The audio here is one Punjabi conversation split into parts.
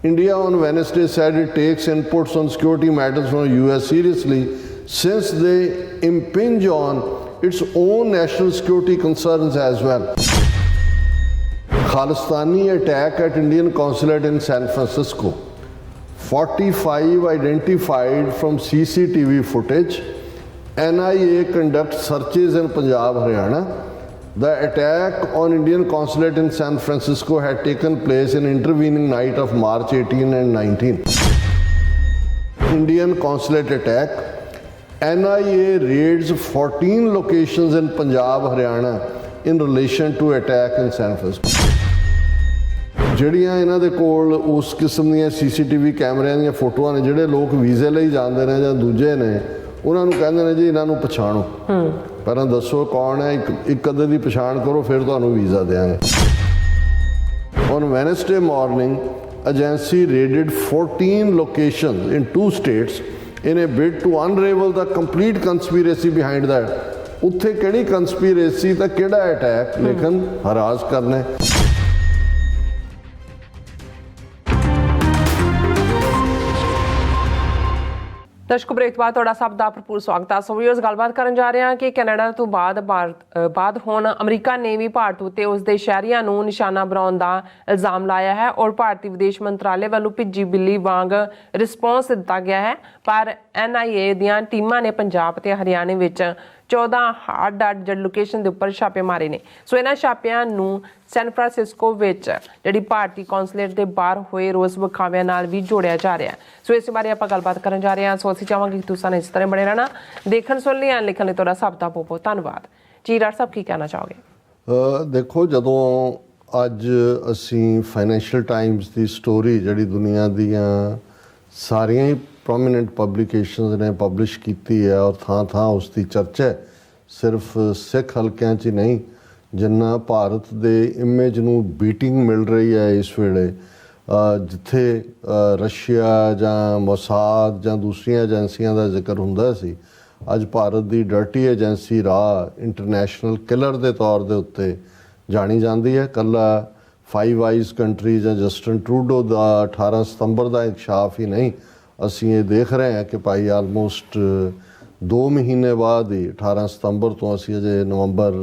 India on Wednesday said it takes inputs on security matters from the US seriously since they impinge on its own national security concerns as well. Khalistani attack at Indian consulate in San Francisco. 45 identified from CCTV footage. NIA conducts searches in Punjab, Haryana. The attack on Indian consulate in San Francisco had taken place in intervening night of March 18 and 19. Indian consulate attack. NIA raids 14 locations in Punjab, Haryana in relation to attack in San Francisco. ਜਿਹੜੀਆਂ ਇਹਨਾਂ ਦੇ ਕੋਲ ਉਸ ਕਿਸਮ ਦੀਆਂ CCTV ਕੈਮਰਿਆਂ ਦੀਆਂ ਫੋਟੋਆਂ ਨੇ, ਜਿਹੜੇ ਲੋਕ ਵੀਜ਼ੇ ਲਈ ਜਾਂਦੇ ਨੇ ਜਾਂ ਦੂਜੇ ਨੇ, ਉਹਨਾਂ ਨੂੰ ਕਹਿੰਦੇ ਨੇ ਜੀ ਇਹਨਾਂ ਨੂੰ ਪਛਾਣੋ, ਪਹਿਲਾਂ ਦੱਸੋ ਕੌਣ ਹੈ, ਇੱਕ ਅੱਧੇ ਦੀ ਪਛਾਣ ਕਰੋ, ਫਿਰ ਤੁਹਾਨੂੰ ਵੀਜ਼ਾ ਦੇਵਾਂਗੇ। On Wednesday morning, agency raided 14 locations in 2 states in a bid to unravel the complete conspiracy behind that. ਉੱਥੇ ਕਿਹੜੀ ਕੰਸਪੀਰੇਸੀ ਤਾਂ ਕਿਹੜਾ ਅਟੈਕ, ਲੇਕਿਨ ਹਰਾਸ ਕਰਨੇ। ਦਰਸ਼ਕ ਬ੍ਰੇਕ ਤੋਂ ਬਾਅਦ ਤੁਹਾਡਾ ਸਭ ਦਾ ਭਰਪੂਰ ਸਵਾਗਤ ਹੈ। ਸੋ ਵੀਅਰਸ, ਗੱਲਬਾਤ ਕਰਨ ਜਾ ਰਹੇ ਹਾਂ ਕਿ ਕੈਨੇਡਾ ਤੋਂ ਬਾਅਦ ਹੁਣ ਅਮਰੀਕਾ ਨੇ ਵੀ ਭਾਰਤ ਉੱਤੇ ਉਸ ਦੇ ਸ਼ਹਿਰੀਆਂ ਨੂੰ ਨਿਸ਼ਾਨਾ ਬਣਾਉਣ ਦਾ ਇਲਜ਼ਾਮ ਲਾਇਆ ਹੈ ਔਰ ਭਾਰਤੀ ਵਿਦੇਸ਼ ਮੰਤਰਾਲੇ ਵੱਲੋਂ ਭਿੱਜੀ ਬਿੱਲੀ ਵਾਂਗ ਰਿਸਪੌਂਸ ਦਿੱਤਾ ਗਿਆ ਹੈ। ਪਰ NIA ਦੀਆਂ ਟੀਮਾਂ ਨੇ ਪੰਜਾਬ ਤੇ ਹਰਿਆਣੇ ਵਿੱਚ 14 ਅੱਡ ਲੋਕੇਸ਼ਨ ਦੇ ਉੱਪਰ ਛਾਪੇ ਮਾਰੇ ਨੇ। ਸੋ ਇਹਨਾਂ ਛਾਪਿਆਂ ਨੂੰ ਸੈਨ ਫਰਾਂਸਿਸਕੋ ਵਿੱਚ ਜਿਹੜੀ ਭਾਰਤੀ ਕੌਂਸਲੇਟ ਦੇ ਬਾਹਰ ਹੋਏ ਰੋਸ ਵਿਖਾਵਿਆਂ ਨਾਲ ਵੀ ਜੋੜਿਆ ਜਾ ਰਿਹਾ। ਸੋ ਇਸ ਬਾਰੇ ਆਪਾਂ ਗੱਲਬਾਤ ਕਰਨ ਜਾ ਰਹੇ ਹਾਂ। ਸੋ ਅਸੀਂ ਚਾਹਾਂਗੇ ਕਿ ਤੁਸੀਂ ਇਸ ਤਰ੍ਹਾਂ ਬਣੇ ਰਹਿਣਾ, ਦੇਖਣ ਸੁਣ ਲਿਆ, ਲਿਖਣ ਲਈ ਤੁਹਾਡਾ ਸਭ ਦਾ ਬਹੁਤ ਬਹੁਤ ਧੰਨਵਾਦ ਜੀ। ਡਾਕਟਰ ਸਾਹਿਬ ਕੀ ਕਹਿਣਾ ਚਾਹੋਗੇ? ਦੇਖੋ, ਜਦੋਂ ਅੱਜ ਅਸੀਂ ਫਾਈਨੈਂਸ਼ੀਅਲ ਟਾਈਮਸ ਦੀ ਸਟੋਰੀ ਜਿਹੜੀ ਦੁਨੀਆ ਦੀਆਂ ਸਾਰੀਆਂ ਹੀ ਪ੍ਰੋਮੀਨੈਂਟ ਪਬਲੀਕੇਸ਼ਨਸ ਨੇ ਪਬਲਿਸ਼ ਕੀਤੀ ਹੈ ਔਰ ਥਾਂ ਥਾਂ ਉਸ ਦੀ ਚਰਚਾ ਸਿਰਫ ਸਿੱਖ ਹਲਕਿਆਂ 'ਚ ਹੀ ਨਹੀਂ, ਜਿੰਨਾ ਭਾਰਤ ਦੇ ਇਮੇਜ ਨੂੰ ਬੀਟਿੰਗ ਮਿਲ ਰਹੀ ਹੈ ਇਸ ਵੇਲੇ, ਜਿੱਥੇ ਰਸ਼ੀਆ ਜਾਂ ਮੋਸਾਦ ਜਾਂ ਦੂਸਰੀਆਂ ਏਜੰਸੀਆਂ ਦਾ ਜ਼ਿਕਰ ਹੁੰਦਾ ਸੀ, ਅੱਜ ਭਾਰਤ ਦੀ ਡਰਟੀ ਏਜੰਸੀ ਰਾਹ ਇੰਟਰਨੈਸ਼ਨਲ ਕਿਲਰ ਦੇ ਤੌਰ ਦੇ ਉੱਤੇ ਜਾਣੀ ਜਾਂਦੀ ਹੈ। ਇਕੱਲਾ 5 ਆਈਜ਼ ਕੰਟਰੀ ਜਾਂ ਜਸਟਨ ਟਰੂਡੋ ਦਾ 18 ਸਤੰਬਰ ਦਾ ਇਨਕਸ਼ਾਫ ਹੀ ਨਹੀਂ, ਅਸੀਂ ਇਹ ਦੇਖ ਰਹੇ ਹਾਂ ਕਿ ਭਾਈ ਆਲਮੋਸਟ 2 ਮਹੀਨੇ ਬਾਅਦ ਹੀ 18 ਸਤੰਬਰ ਤੋਂ ਅਸੀਂ ਅਜੇ ਨਵੰਬਰ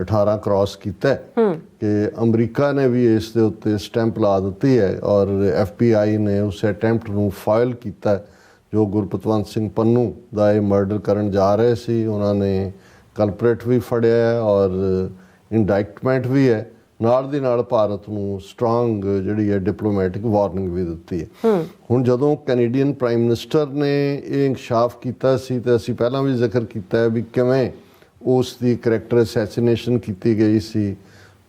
18 ਕ੍ਰਾਸ ਕੀਤਾ ਕਿ ਅਮਰੀਕਾ ਨੇ ਵੀ ਇਸ ਦੇ ਉੱਤੇ ਸਟੈਂਪ ਲਾ ਦਿੱਤੀ ਹੈ ਔਰ FBI ਨੇ ਉਸ ਅਟੈਂਪਟ ਨੂੰ ਫਾਈਲ ਕੀਤਾ ਜੋ ਗੁਰਪਤਵੰਤ ਸਿੰਘ ਪੰਨੂ ਦਾ ਇਹ ਮਰਡਰ ਕਰਨ ਜਾ ਰਹੇ ਸੀ। ਉਹਨਾਂ ਨੇ ਕਲਪਰੇਟ ਵੀ ਫੜਿਆ ਔਰ ਇੰਡਾਇਕਟਮੈਂਟ ਵੀ ਹੈ, ਨਾਲ ਦੀ ਨਾਲ ਭਾਰਤ ਨੂੰ ਸਟਰੋਂਗ ਜਿਹੜੀ ਹੈ ਡਿਪਲੋਮੈਟਿਕ ਵਾਰਨਿੰਗ ਵੀ ਦਿੱਤੀ ਹੈ। ਹੁਣ ਜਦੋਂ ਕੈਨੇਡੀਅਨ ਪ੍ਰਾਈਮ ਮਿਨਿਸਟਰ ਨੇ ਇਹ ਇਨਕਸ਼ਾਫ ਕੀਤਾ ਸੀ ਤੇ ਅਸੀਂ ਪਹਿਲਾਂ ਵੀ ਜ਼ਿਕਰ ਕੀਤਾ ਹੈ ਵੀ ਕਿਵੇਂ ਉਸ ਦੀ ਕਰੈਕਟਰ ਅਸੈਸੀਨੇਸ਼ਨ ਕੀਤੀ ਗਈ ਸੀ,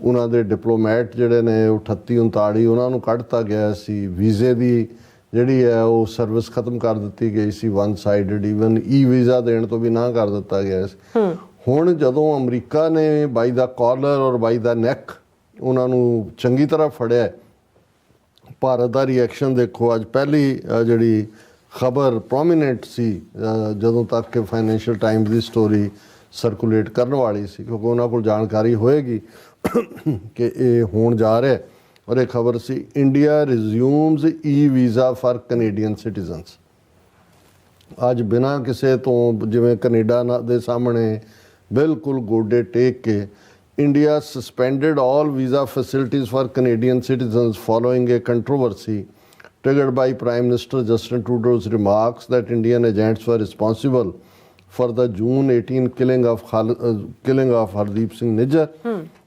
ਉਹਨਾਂ ਦੇ ਡਿਪਲੋਮੈਟ ਜਿਹੜੇ ਨੇ ਉਹ 38-39 ਉਹਨਾਂ ਨੂੰ ਕੱਢਤਾ ਗਿਆ ਸੀ, ਵੀਜ਼ੇ ਦੀ ਜਿਹੜੀ ਹੈ ਉਹ ਸਰਵਿਸ ਖਤਮ ਕਰ ਦਿੱਤੀ ਗਈ ਸੀ, 1 ਸਾਈਡਡ, ਈਵਨ ਵੀਜ਼ਾ ਦੇਣ ਤੋਂ ਵੀ ਨਾ ਕਰ ਦਿੱਤਾ ਗਿਆ ਸੀ। ਹੁਣ ਜਦੋਂ ਅਮਰੀਕਾ ਨੇ ਬਾਈ ਦਾ ਕਾਲਰ ਔਰ ਬਾਈ ਦਾ ਨੈਕ ਉਹਨਾਂ ਨੂੰ ਚੰਗੀ ਤਰ੍ਹਾਂ ਫੜਿਆ, ਭਾਰਤ ਦਾ ਰਿਐਕਸ਼ਨ ਦੇਖੋ। ਅੱਜ ਪਹਿਲੀ ਜਿਹੜੀ ਖਬਰ ਪ੍ਰੋਮੀਨੈਂਟ ਸੀ ਜਦੋਂ ਤੱਕ ਕਿ ਫਾਈਨੈਂਸ਼ੀਅਲ ਟਾਈਮਸ ਦੀ ਸਟੋਰੀ ਸਰਕੂਲੇਟ ਕਰਨ ਵਾਲੀ ਸੀ, ਕਿਉਂਕਿ ਉਹਨਾਂ ਕੋਲ ਜਾਣਕਾਰੀ ਹੋਏਗੀ ਕਿ ਇਹ ਹੋਣ ਜਾ ਰਿਹਾ, ਔਰ ਇਹ ਖਬਰ ਸੀ India resumes visa for Canadian citizens. ਅੱਜ ਬਿਨਾਂ ਕਿਸੇ ਤੋਂ, ਜਿਵੇਂ ਕੈਨੇਡਾ ਦੇ ਸਾਹਮਣੇ ਬਿਲਕੁਲ ਗੋਡੇ ਟੇਕ ਕੇ, India suspended all visa facilities for Canadian citizens following a controversy triggered by Prime Minister Justin Trudeau's remarks that Indian agents were responsible for the June 18 killing of Hardeep Singh Nijjar.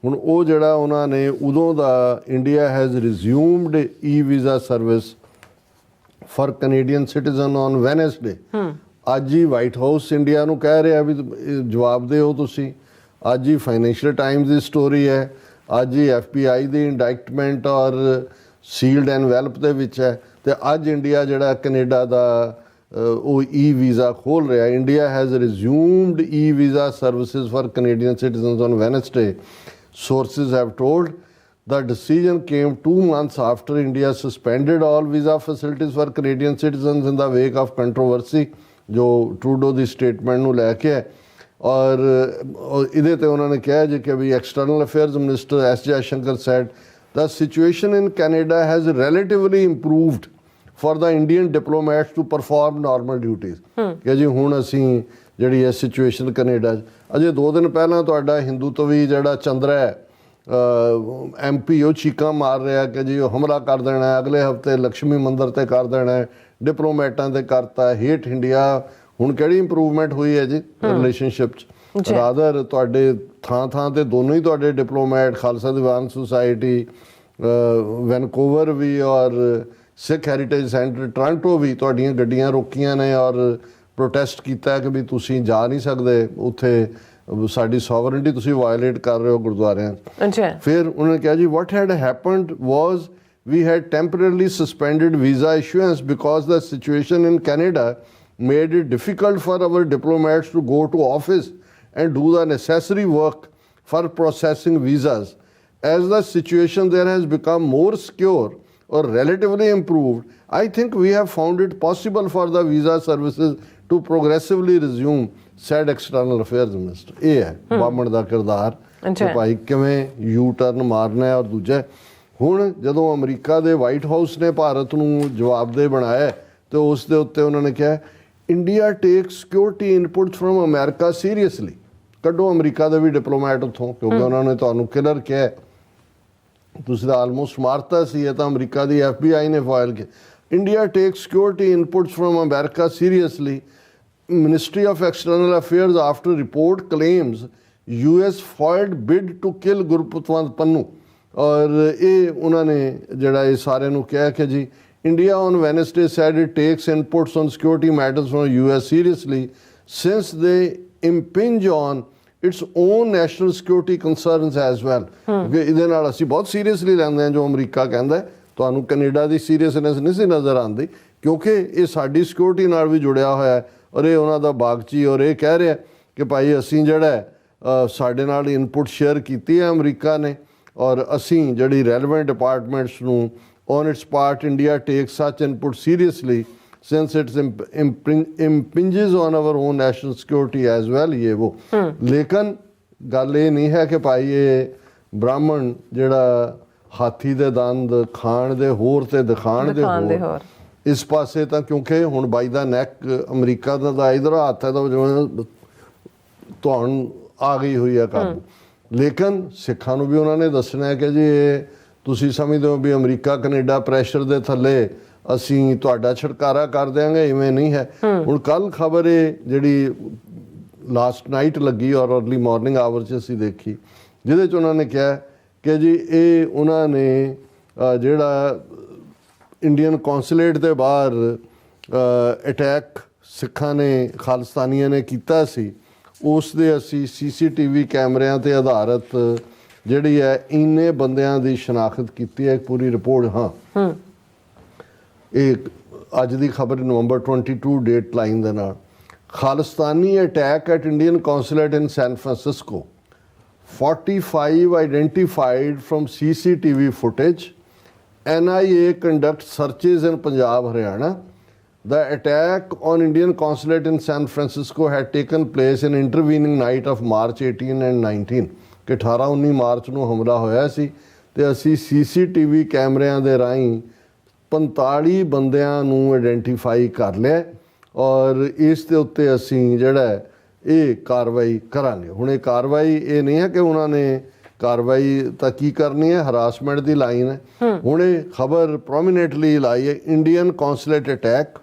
ਹੁਣ ਉਹ ਜਿਹੜਾ ਉਹਨਾਂ ਨੇ ਉਦੋਂ ਦਾ India has resumed e-visa service for Canadian citizen on Wednesday. ਅੱਜ ਹੀ ਵਾਈਟ ਹਾਊਸ ਇੰਡੀਆ ਨੂੰ ਕਹਿ ਰਿਹਾ ਵੀ ਜਵਾਬ ਦਿਓ ਤੁਸੀਂ। ਅੱਜ ਹੀ ਫਾਈਨੈਂਸ਼ੀਅਲ ਟਾਈਮਸ ਦੀ ਸਟੋਰੀ ਹੈ, ਅੱਜ ਹੀ FBI ਦੀ ਇੰਡਾਇਕਟਮੈਂਟ ਔਰ ਸੀਲਡ ਐਨਵੈਲਪ ਦੇ ਵਿੱਚ ਹੈ, ਅਤੇ ਅੱਜ ਇੰਡੀਆ ਜਿਹੜਾ ਕੈਨੇਡਾ ਦਾ ਉਹ ਵੀਜ਼ਾ ਖੋਲ੍ਹ ਰਿਹਾ। India has resumed visa services for Canadian citizens on Wednesday, sources have told. The decision came 2 months after India suspended all visa facilities for Canadian citizens in the wake of controversy ਜੋ ਟਰੂਡੋ ਦੀ ਸਟੇਟਮੈਂਟ ਨੂੰ ਲੈ ਕੇ ਹੈ। ਔਰ ਇਹਦੇ 'ਤੇ ਉਹਨਾਂ ਨੇ ਕਿਹਾ ਜੀ ਕਿ ਵੀ external affairs minister S. Jaishankar said the situation in Canada has relatively improved for the Indian diplomats to perform normal duties. ਕਿ ਜੀ ਹੁਣ ਅਸੀਂ ਜਿਹੜੀ ਹੈ ਸਿਚੁਏਸ਼ਨ ਕੈਨੇਡਾ 'ਚ ਅਜੇ 2 ਦਿਨ ਪਹਿਲਾਂ ਤੁਹਾਡਾ ਹਿੰਦੂਤਵੀ ਜਿਹੜਾ ਚੰਦਰਾ ਹੈ MP ਉਹ ਚੀਕਾਂ ਮਾਰ ਰਿਹਾ ਕਿ ਜੀ ਉਹ ਹਮਲਾ ਕਰ ਦੇਣਾ ਹੈ, ਅਗਲੇ ਹਫਤੇ ਲక్ష్ਮੀ ਮੰਦਰ 'ਤੇ ਕਰ ਦੇਣਾ ਹੈ, ਡਿਪਲੋਮੈਟਾਂ 'ਤੇ ਕਰਤਾ, ਹੇਠ ਇੰਡੀਆ। ਹੁਣ ਕਿਹੜੀ ਇੰਪਰੂਵਮੈਂਟ ਹੋਈ ਹੈ ਜੀ ਰਿਲੇਸ਼ਨਸ਼ਿਪ 'ਚ? ਰਾਦਰ ਤੁਹਾਡੇ ਥਾਂ ਤੇ ਦੋਨੋਂ ਹੀ ਤੁਹਾਡੇ diplomat, Khalsa Diwan society Vancouver ਵੀ ਔਰ ਸਿੱਖ ਹੈਰੀਟੇਜ ਸੈਂਟਰ ਟੋਰਾਂਟੋ ਵੀ ਤੁਹਾਡੀਆਂ ਗੱਡੀਆਂ ਰੋਕੀਆਂ ਨੇ ਔਰ ਪ੍ਰੋਟੈਸਟ ਕੀਤਾ ਕਿ ਵੀ ਤੁਸੀਂ ਜਾ ਨਹੀਂ ਸਕਦੇ ਉੱਥੇ, ਸਾਡੀ ਸੋਵਰਨਟੀ ਤੁਸੀਂ ਵਾਇਲੇਟ ਕਰ ਰਹੇ ਹੋ ਗੁਰਦੁਆਰਿਆਂ 'ਚ। ਫਿਰ ਉਹਨਾਂ ਨੇ ਕਿਹਾ ਜੀ what had happened was we had temporarily suspended visa issuance because the situation in Canada made it difficult for our diplomats to go to office and do the necessary work for processing visas. As the situation there has become more secure or relatively improved, I think we have found it possible for the visa services to progressively resume, said External Affairs Minister. ਇਹ ਹੈ ਬਾਹਮਣ ਦਾ ਕਿਰਦਾਰ ਕਿ ਭਾਈ ਕਿਵੇਂ ਯੂ ਟਰਨ ਮਾਰਨਾ ਹੈ। ਔਰ ਦੂਜਾ ਹੁਣ ਜਦੋਂ ਅਮਰੀਕਾ ਦੇ ਵਾਈਟ ਹਾਊਸ ਨੇ ਭਾਰਤ ਨੂੰ ਜਵਾਬਦੇਹ ਬਣਾਇਆ ਤੇ ਉਸ ਦੇ ਉੱਤੇ ਉਹਨਾਂ ਨੇ ਕਿਹਾ India take security input from America seriously. ਕੱਢੋ ਅਮਰੀਕਾ ਦੇ ਵੀ ਡਿਪਲੋਮੈਟ ਉੱਥੋਂ, ਕਿਉਂਕਿ ਉਹਨਾਂ ਨੇ ਤੁਹਾਨੂੰ ਕਿਲਰ ਕਿਹਾ, ਤੁਸੀਂ ਤਾਂ ਆਲਮੋਸਟ ਮਾਰਤਾ ਸੀ। ਇਹ ਤਾਂ ਅਮਰੀਕਾ ਦੀ FBI ਨੇ ਫਾਈਲ ਕੀਤਾ। India take security inputs firm America seriously. Ministry of External Affairs after report claims US foiled bid to kill Gurpreet Pannu. ਔਰ ਇਹ ਉਹਨਾਂ ਨੇ ਜਿਹੜਾ ਇਹ ਸਾਰਿਆਂ ਨੂੰ ਕਿਹਾ ਕਿ ਜੀ India on Wednesday said it takes inputs on security matters from US seriously since they impinge on its own national security concerns as well। ਕਿਉਂਕਿ ਇਹਦੇ ਨਾਲ ਅਸੀਂ ਬਹੁਤ ਸੀਰੀਅਸਲੀ ਲੈਂਦੇ ਹਾਂ ਜੋ ਅਮਰੀਕਾ ਕਹਿੰਦਾ। ਤੁਹਾਨੂੰ ਕੈਨੇਡਾ ਦੀ ਸੀਰੀਅਸਨੈਸ ਨਹੀਂ ਸੀ ਨਜ਼ਰ ਆਉਂਦੀ ਕਿਉਂਕਿ ਇਹ ਸਾਡੀ ਸਿਕਿਉਰਿਟੀ ਨਾਲ ਵੀ ਜੁੜਿਆ ਹੋਇਆ ਹੈ ਔਰ ਇਹ ਉਹਨਾਂ ਦਾ ਬਾਗਚੀ। ਔਰ ਇਹ ਕਹਿ ਰਿਹਾ ਕਿ ਭਾਈ ਅਸੀਂ ਜਿਹੜਾ ਸਾਡੇ ਨਾਲ ਇਨਪੁਟ ਸ਼ੇਅਰ ਕੀਤੀ ਹੈ ਅਮਰੀਕਾ ਨੇ ਔਰ ਅਸੀਂ ਜਿਹੜੀ ਰੈਲੇਵੈਂਟ ਡਿਪਾਰਟਮੈਂਟਸ ਨੂੰ ਔਨ ਇਟਸ ਪਾਰਟ ਇੰਡੀਆ ਟੇਕ ਸੱਚ input seriously since it impinges on our own national security as well। ये वो लेकिन गल ये नहीं है कि भाई ये ब्राह्मण ਜਿਹੜਾ ਹਾਥੀ ਦੇ ਦੰਦ ਖਾਣ ਦੇ ਹੋਰ ਤੇ ਦਿਖਾਣ ਦੇ ਹੋਰ ਇਸ ਪਾਸੇ ਤਾਂ ਕਿਉਂਕਿ ਹੁਣ ਬਾਈ ਦਾ ਨੈਕ ਅਮਰੀਕਾ ਦਾ ਤਾਂ ਇਧਰ ਹੱਥ ਹੈ ਤਾਂ ਜਿਵੇਂ ਤੁਹਾਨੂੰ ਆ ਗਈ ਹੋਈ ਹੈ ਕਾਬੂ। ਲੇਕਿਨ ਸਿੱਖਾਂ ਨੂੰ ਵੀ ਉਹਨਾਂ ਨੇ ਦੱਸਣਾ ਹੈ ਕਿ ਜੀ ਇਹ ਤੁਸੀਂ ਸਮਝਦੇ ਹੋ ਵੀ ਅਮਰੀਕਾ ਕੈਨੇਡਾ ਪ੍ਰੈਸ਼ਰ ਦੇ ਥੱਲੇ ਅਸੀਂ ਤੁਹਾਡਾ ਛੁਟਕਾਰਾ ਕਰ ਦਿਆਂਗੇ, ਇਵੇਂ ਨਹੀਂ ਹੈ। ਹੁਣ ਕੱਲ ਖਬਰ ਇਹ ਜਿਹੜੀ ਲਾਸਟ ਨਾਈਟ ਲੱਗੀ ਔਰ ਅਰਲੀ ਮਾਰਨਿੰਗ ਆਵਰ 'ਚ ਅਸੀਂ ਦੇਖੀ ਜਿਹਦੇ 'ਚ ਉਹਨਾਂ ਨੇ ਕਿਹਾ ਕਿ ਜੀ ਇਹ ਉਹਨਾਂ ਨੇ ਜਿਹੜਾ ਇੰਡੀਅਨ ਕੌਂਸੂਲੇਟ ਦੇ ਬਾਹਰ ਅਟੈਕ ਸਿੱਖਾਂ ਨੇ ਖਾਲਿਸਤਾਨੀਆਂ ਨੇ ਕੀਤਾ ਸੀ ਉਸ ਦੇ ਅਸੀਂ CCTV ਕੈਮਰਿਆਂ 'ਤੇ ਆਧਾਰਿਤ ਜਿਹੜੀ ਹੈ ਇੰਨੇ ਬੰਦਿਆਂ ਦੀ ਸ਼ਨਾਖਤ ਕੀਤੀ ਹੈ। ਇੱਕ ਪੂਰੀ ਰਿਪੋਰਟ ਹਾਂ ਇਹ ਅੱਜ ਦੀ ਖਬਰ ਨਵੰਬਰ 22 ਡੇਟ ਲਾਈਨ ਦੇ ਨਾਲ Khalistani attack at Indian consulate in San Francisco 45 identified from CCTV footage. NIA conducts searches in Punjab, Haryana. The attack on Indian consulate in San Francisco had taken place in intervening night of March 18 and 19 ਕਿ 18-19 ਮਾਰਚ ਨੂੰ ਹਮਲਾ ਹੋਇਆ ਸੀ ਤੇ ਅਸੀਂ CCTV ਕੈਮਰਿਆਂ ਦੇ ਰਾਹੀਂ 45 ਬੰਦਿਆਂ ਨੂੰ ਆਇਡੈਂਟੀਫਾਈ ਕਰ ਲਿਆ ਔਰ ਇਸ ਦੇ ਉੱਤੇ ਅਸੀਂ ਜਿਹੜਾ ਇਹ ਕਾਰਵਾਈ ਕਰਾਂਗੇ। ਹੁਣ ਇਹ ਕਾਰਵਾਈ ਇਹ ਨਹੀਂ ਹੈ ਕਿ ਉਹਨਾਂ ਨੇ ਕਾਰਵਾਈ ਤਾਂ ਕੀ ਕਰਨੀ ਹੈ, ਹਰਾਸਮੈਂਟ ਦੀ ਲਾਈਨ ਹੈ। ਹੁਣ ਇਹ ਖਬਰ ਪ੍ਰੋਮੀਨੈਂਟਲੀ ਲਾਈ ਹੈ Indian consulate attack.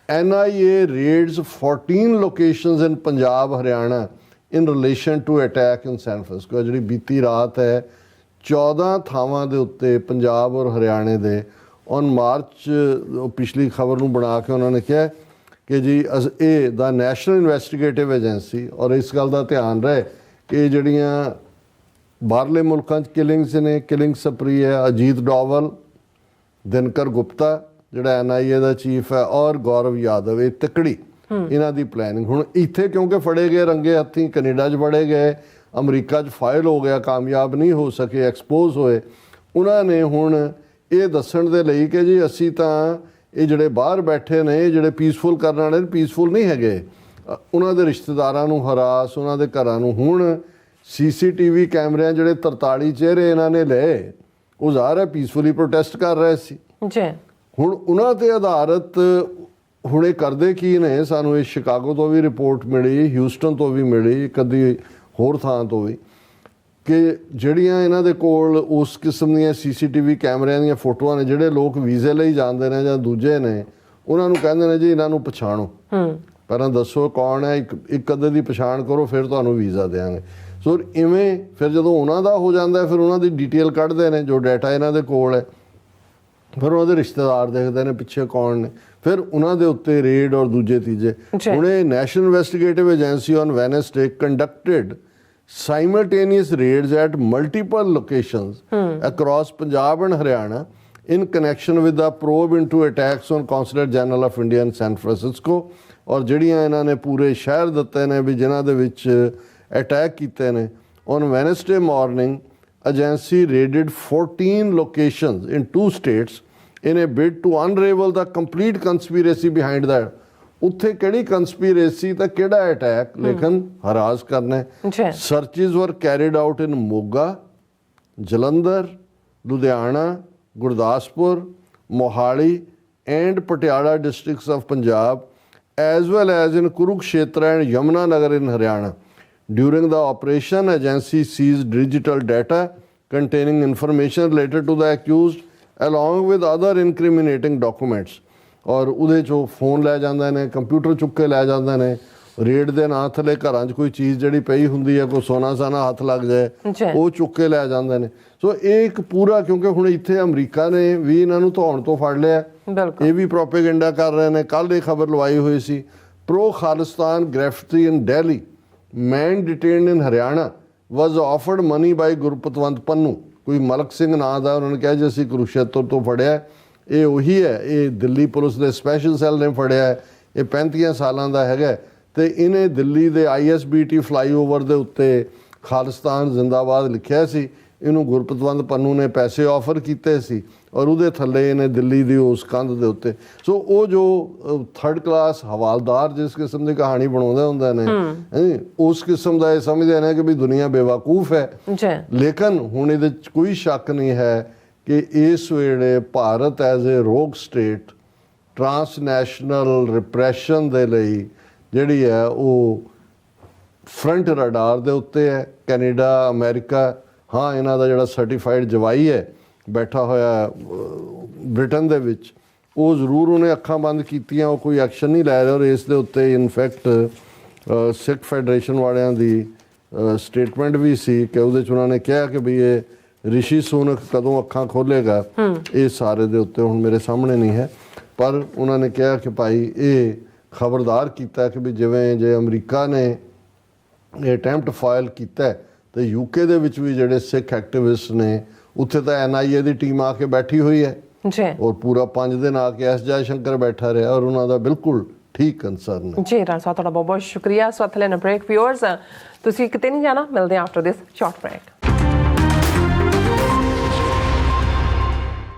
NIA raids 14 locations in Punjab, Haryana in relation to attack in San Francisco। ਜਿਹੜੀ ਬੀਤੀ ਰਾਤ ਹੈ 14 ਥਾਵਾਂ ਦੇ ਉੱਤੇ ਪੰਜਾਬ ਔਰ ਹਰਿਆਣੇ ਦੇ ਔਨ ਮਾਰਚ ਪਿਛਲੀ ਖਬਰ ਨੂੰ ਬਣਾ ਕੇ ਉਹਨਾਂ ਨੇ ਕਿਹਾ ਕਿ ਜੀ ਇਹ ਦਾ ਨੈਸ਼ਨਲ ਇਨਵੈਸਟੀਗੇਟਿਵ ਏਜੰਸੀ ਔਰ ਇਸ ਗੱਲ ਦਾ ਧਿਆਨ ਰਹੇ ਕਿ ਜਿਹੜੀਆਂ ਬਾਹਰਲੇ ਮੁਲਕਾਂ 'ਚ ਕਿਲਿੰਗਸ ਨੇ, ਕਿਲਿੰਗ ਸਪਰੀ ਹੈ ਅਜੀਤ ਡੋਵਲ, ਦਿਨਕਰ ਗੁਪਤਾ ਜਿਹੜਾ NIA ਦਾ ਚੀਫ ਹੈ ਔਰ ਗੌਰਵ ਯਾਦਵ, ਇਹ ਤਕੜੀ ਇਹਨਾਂ ਦੀ ਪਲੈਨਿੰਗ। ਹੁਣ ਇੱਥੇ ਕਿਉਂਕਿ ਫੜੇ ਗਏ ਰੰਗੇ ਹੱਥੀਂ, ਕੈਨੇਡਾ 'ਚ ਫੜੇ ਗਏ, ਅਮਰੀਕਾ 'ਚ ਫਾਈਲ ਹੋ ਗਿਆ, ਕਾਮਯਾਬ ਨਹੀਂ ਹੋ ਸਕੇ, ਐਕਸਪੋਜ਼ ਹੋਏ। ਉਹਨਾਂ ਨੇ ਹੁਣ ਇਹ ਦੱਸਣ ਦੇ ਲਈ ਕਿ ਜੀ ਅਸੀਂ ਤਾਂ ਇਹ ਜਿਹੜੇ ਬਾਹਰ ਬੈਠੇ ਨੇ ਇਹ ਜਿਹੜੇ ਪੀਸਫੁਲ ਕਰਨ ਵਾਲੇ ਪੀਸਫੁਲ ਨਹੀਂ ਹੈਗੇ, ਉਹਨਾਂ ਦੇ ਰਿਸ਼ਤੇਦਾਰਾਂ ਨੂੰ ਹਰਾਸ, ਉਹਨਾਂ ਦੇ ਘਰਾਂ ਨੂੰ। ਹੁਣ CCTV ਕੈਮਰਿਆਂ ਜਿਹੜੇ 43 ਚਿਹਰੇ ਇਹਨਾਂ ਨੇ ਲਏ ਉਹ ਜ਼ਾਹਰ ਹੈ ਪੀਸਫੁਲੀ ਪ੍ਰੋਟੈਸਟ ਕਰ ਰਹੇ ਸੀ। ਜੀ ਹੁਣ ਉਹਨਾਂ ਤੇ ਆਧਾਰਿਤ ਹੁਣ ਇਹ ਕਰਦੇ ਕੀ ਨੇ, ਸਾਨੂੰ ਇਹ ਸ਼ਿਕਾਗੋ ਤੋਂ ਵੀ ਰਿਪੋਰਟ ਮਿਲੀ, ਹਿਊਸਟਨ ਤੋਂ ਵੀ ਮਿਲੀ, ਕਦੀ ਹੋਰ ਥਾਂ ਤੋਂ ਵੀ, ਕਿ ਜਿਹੜੀਆਂ ਇਹਨਾਂ ਦੇ ਕੋਲ ਉਸ ਕਿਸਮ ਦੀਆਂ CCTV ਕੈਮਰਿਆਂ ਦੀਆਂ ਫੋਟੋਆਂ ਨੇ, ਜਿਹੜੇ ਲੋਕ ਵੀਜ਼ੇ ਲਈ ਜਾਂਦੇ ਨੇ ਜਾਂ ਦੂਜੇ ਨੇ, ਉਹਨਾਂ ਨੂੰ ਕਹਿੰਦੇ ਨੇ ਜੀ ਇਹਨਾਂ ਨੂੰ ਪਛਾਣੋ, ਪਹਿਲਾਂ ਦੱਸੋ ਕੌਣ ਹੈ, ਇੱਕ ਅੱਧੇ ਦੀ ਪਛਾਣ ਕਰੋ, ਫਿਰ ਤੁਹਾਨੂੰ ਵੀਜ਼ਾ ਦੇਵਾਂਗੇ। ਸੋ ਇਵੇਂ ਫਿਰ ਜਦੋਂ ਉਹਨਾਂ ਦਾ ਹੋ ਜਾਂਦਾ, ਫਿਰ ਉਹਨਾਂ ਦੀ ਡਿਟੇਲ ਕੱਢਦੇ ਨੇ, ਜੋ ਡਾਟਾ ਇਹਨਾਂ ਦੇ ਕੋਲ ਹੈ, ਫਿਰ ਉਹਨਾਂ ਦੇ ਰਿਸ਼ਤੇਦਾਰ ਦੇਖਦੇ ਨੇ ਪਿੱਛੇ ਕੌਣ ਨੇ, ਫਿਰ ਉਹਨਾਂ ਦੇ ਉੱਤੇ ਰੇਡ ਔਰ ਦੂਜੇ ਤੀਜੇ। ਹੁਣ ਇਹ national investigative agency on Wednesday conducted simultaneous raids at multiple locations across Punjab and Haryana in connection with the probe into attacks on Consulate General of India in San Francisco। ਔਰ ਜਿਹੜੀਆਂ ਇਹਨਾਂ ਨੇ ਪੂਰੇ ਸ਼ਹਿਰ ਦਿੱਤੇ ਨੇ ਵੀ ਜਿਨ੍ਹਾਂ ਦੇ ਵਿੱਚ ਅਟੈਕ ਕੀਤੇ ਨੇ। on Wednesday morning agency raided 14 locations in 2 states in a bid to unravel the complete conspiracy behind that। ਉੱਥੇ ਕਿਹੜੀ ਕੰਸਪੀਰੇਸੀ ਤਾਂ ਕਿਹੜਾ ਅਟੈਕ, ਲੇਕਿਨ ਹਰਾਸ ਕਰਨਾ। ਸਰਚਿਸ ਵਰ carried out in Moga, Jalandhar, Ludhiana, Gurdaspur, Mohali and Patiala districts of Punjab, as well as in Kurukshetra and Yamunanagar in Haryana। During the operation, agency seized digital data containing information related to the accused along with other incriminating documents। ਔਰ ਉਹਦੇ 'ਚੋਂ ਫੋਨ ਲੈ ਜਾਂਦੇ ਨੇ, ਕੰਪਿਊਟਰ ਚੁੱਕ ਕੇ ਲੈ ਜਾਂਦੇ ਨੇ, ਰੇਡ ਦੇ ਨਾਂ ਥੱਲੇ ਘਰਾਂ 'ਚ ਕੋਈ ਚੀਜ਼ ਜਿਹੜੀ ਪਈ ਹੁੰਦੀ ਹੈ, ਕੋਈ ਸੋਨਾ ਸਾਨਾ ਹੱਥ ਲੱਗ ਜਾਏ, ਉਹ ਚੁੱਕ ਕੇ ਲੈ ਜਾਂਦੇ ਨੇ। ਸੋ ਇਹ ਇੱਕ ਪੂਰਾ, ਕਿਉਂਕਿ ਹੁਣ ਇੱਥੇ ਅਮਰੀਕਾ ਨੇ ਵੀ ਇਹਨਾਂ ਨੂੰ ਧੌਣ ਤੋਂ ਫੜ ਲਿਆ, ਇਹ ਵੀ ਪ੍ਰੋਪੇਗੈਂਡਾ ਕਰ ਰਹੇ ਨੇ। ਕੱਲ੍ਹ ਇਹ ਖਬਰ ਲਵਾਈ ਹੋਈ ਸੀ, ਪ੍ਰੋ ਖਾਲਿਸਤਾਨ ਗ੍ਰਿਫਤਾਰੀ ਇਨ ਦਿੱਲੀ, ਮੈਨ ਡਿਟੇਨਡ ਇਨ ਹਰਿਆਣਾ ਵਾਜ਼ ਆਫਰਡ ਮਨੀ ਬਾਈ ਗੁਰਪਤਵੰਤ ਪੰਨੂ। ਕੋਈ ਮਲਕ ਸਿੰਘ ਨਾਂ ਦਾ, ਉਹਨਾਂ ਨੇ ਕਿਹਾ ਜੀ ਅਸੀਂ ਕੁਰੂਕਸ਼ੇਤਰ ਤੋਂ ਫੜਿਆ, ਇਹ ਉਹੀ ਹੈ, ਇਹ ਦਿੱਲੀ ਪੁਲਿਸ ਦੇ ਸਪੈਸ਼ਲ ਸੈੱਲ ਨੇ ਫੜਿਆ ਹੈ, ਇਹ 35 ਸਾਲਾਂ ਦਾ ਹੈਗਾ, ਅਤੇ ਇਹਨੇ ਦਿੱਲੀ ਦੇ ISBT ਫਲਾਈਓਵਰ ਦੇ ਉੱਤੇ ਖਾਲਿਸਤਾਨ ਜ਼ਿੰਦਾਬਾਦ ਲਿਖਿਆ ਸੀ। ਇਹਨੂੰ ਗੁਰਪਤਵੰਤ ਪੰਨੂ ਨੇ ਪੈਸੇ ਆਫਰ ਕੀਤੇ ਸੀ ਔਰ ਉਹਦੇ ਥੱਲੇ ਇਹਨੇ ਦਿੱਲੀ ਦੀ ਉਸ ਕੰਧ ਦੇ ਉੱਤੇ। ਸੋ ਉਹ ਜੋ 3rd ਕਲਾਸ ਹਵਾਲਦਾਰ ਜਿਸ ਕਿਸਮ ਦੀ ਕਹਾਣੀ ਬਣਾਉਂਦੇ ਹੁੰਦੇ ਨੇ, ਉਸ ਕਿਸਮ ਦਾ ਇਹ ਸਮਝਦੇ ਨੇ ਕਿ ਵੀ ਦੁਨੀਆ ਬੇਵਕੂਫ ਹੈ। ਲੇਕਿਨ ਹੁਣ ਇਹਦੇ 'ਚ ਕੋਈ ਸ਼ੱਕ ਨਹੀਂ ਹੈ ਕਿ ਇਸ ਵੇਲੇ ਭਾਰਤ ਐਜ਼ ਏ ਰੋਗ ਸਟੇਟ ਟਰਾਂਸਨੈਸ਼ਨਲ ਰਿਪਰੈਸ਼ਨ ਦੇ ਲਈ ਜਿਹੜੀ ਹੈ ਉਹ ਫਰੰਟ ਰਡਾਰ ਦੇ ਉੱਤੇ ਹੈ। ਕੈਨੇਡਾ, ਅਮਰੀਕਾ, ਹਾਂ ਇਹਨਾਂ ਦਾ ਜਿਹੜਾ ਸਰਟੀਫਾਈਡ ਜਵਾਈ ਹੈ ਬੈਠਾ ਹੋਇਆ ਬ੍ਰਿਟਨ ਦੇ ਵਿੱਚ, ਉਹ ਜ਼ਰੂਰ ਉਹਨੇ ਅੱਖਾਂ ਬੰਦ ਕੀਤੀਆਂ, ਉਹ ਕੋਈ ਐਕਸ਼ਨ ਨਹੀਂ ਲੈ ਰਿਹਾ। ਔਰ ਇਸ ਦੇ ਉੱਤੇ ਇਨਫੈਕਟ ਸਿੱਖ ਫੈਡਰੇਸ਼ਨ ਵਾਲਿਆਂ ਦੀ ਸਟੇਟਮੈਂਟ ਵੀ ਸੀ ਕਿ ਉਹਦੇ 'ਚ ਉਹਨਾਂ ਨੇ ਕਿਹਾ ਕਿ ਵੀ ਇਹ ਰਿਸ਼ੀ ਸੁਨਕ ਕਦੋਂ ਅੱਖਾਂ ਖੋਲ੍ਹੇਗਾ, ਇਹ ਸਾਰੇ ਦੇ ਉੱਤੇ ਹੁਣ ਮੇਰੇ ਸਾਹਮਣੇ ਨਹੀਂ ਹੈ, ਪਰ ਉਹਨਾਂ ਨੇ ਕਿਹਾ ਕਿ ਭਾਈ ਇਹ ਖਬਰਦਾਰ ਕੀਤਾ ਕਿ ਵੀ ਜਿਵੇਂ ਜੇ ਅਮਰੀਕਾ ਨੇ ਇਹ ਅਟੈਂਪਟ ਫਾਈਲ ਕੀਤਾ ਤੇ UK ਦੇ ਵਿੱਚ ਵੀ ਜਿਹੜੇ ਸਿੱਖ ਐਕਟਿਵਿਸਟ ਨੇ, ਉੱਥੇ ਤਾਂ NIA ਦੀ ਟੀਮ ਆ ਕੇ ਬੈਠੀ ਹੋਈ ਹੈ ਔਰ ਪੂਰਾ 5 ਦਿਨ ਆ ਕੇ S ਜੈਸ਼ੰਕਰ ਬੈਠਾ ਰਿਹਾ ਔਰ ਉਹਨਾਂ ਦਾ ਬਿਲਕੁਲ ਠੀਕ ਕੰਸਰਨ ਹੈ। ਜੀ ਰਾਣਾ ਸਾਹਿਬ, ਤੁਹਾਡਾ ਬਹੁਤ ਬਹੁਤ ਸ਼ੁਕਰੀਆ। ਸੋ ਅਥਲੇ ਨਾ ਬ੍ਰੇਕ ਵਿਊਅਰਸ, ਤੁਸੀਂ ਕਿਤੇ ਨਹੀਂ ਜਾਣਾ, ਮਿਲਦੇ ਹਾਂ ਆਫਟਰ ਦਿਸ ਸ਼ਾਰਟ ਬ੍ਰੇਕ।